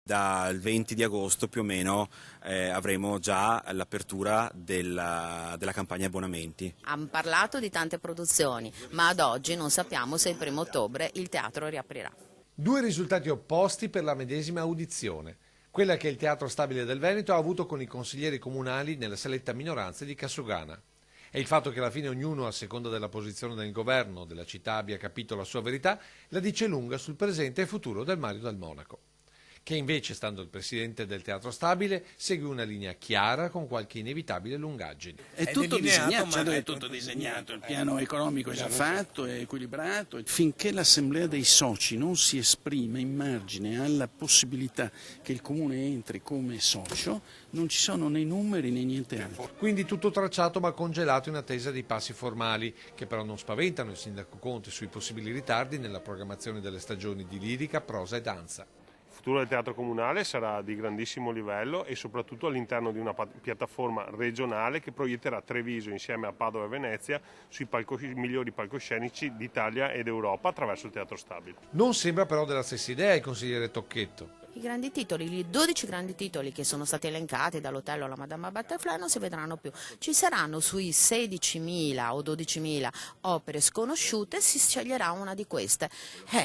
Dal 20 di agosto più o meno avremo già l'apertura della campagna abbonamenti. Hanno parlato di tante produzioni, ma ad oggi non sappiamo se il 1° ottobre il teatro riaprirà. Due risultati opposti per la medesima audizione, quella che il Teatro Stabile del Veneto ha avuto con i consiglieri comunali nella seletta minoranza di Cassugana. È il fatto che alla fine ognuno, a seconda della posizione del governo della città, abbia capito la sua verità, la dice lunga sul presente e futuro del Mario del Monaco, che invece, stando il presidente del Teatro Stabile, segue una linea chiara con qualche inevitabile lungaggine. È tutto disegnato, è tutto disegnato, il piano economico è già fatto, è equilibrato. Finché l'assemblea dei soci non si esprime in margine alla possibilità che il comune entri come socio, non ci sono né numeri né niente altro. Quindi tutto tracciato ma congelato in attesa dei passi formali, che però non spaventano il sindaco Conte sui possibili ritardi nella programmazione delle stagioni di lirica, prosa e danza. Il futuro del teatro comunale sarà di grandissimo livello e soprattutto all'interno di una piattaforma regionale che proietterà Treviso insieme a Padova e Venezia sui migliori palcoscenici d'Italia ed Europa attraverso il Teatro Stabile. Non sembra però della stessa idea il consigliere Tocchetto. I grandi titoli, i 12 grandi titoli che sono stati elencati dall'Otello alla Madama Butterfly non si vedranno più. Ci saranno sui 16.000 o 12.000 opere sconosciute, si sceglierà una di queste.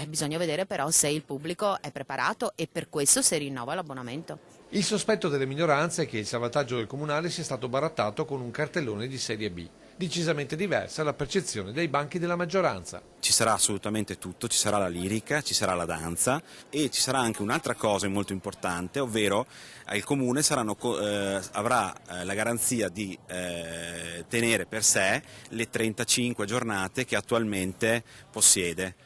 Bisogna vedere però se il pubblico è preparato e per questo si rinnova l'abbonamento. Il sospetto delle minoranze è che il salvataggio del comunale sia stato barattato con un cartellone di serie B. Decisamente diversa la percezione dei banchi della maggioranza. Ci sarà assolutamente tutto, ci sarà la lirica, ci sarà la danza e ci sarà anche un'altra cosa molto importante, ovvero il Comune avrà la garanzia di tenere per sé le 35 giornate che attualmente possiede.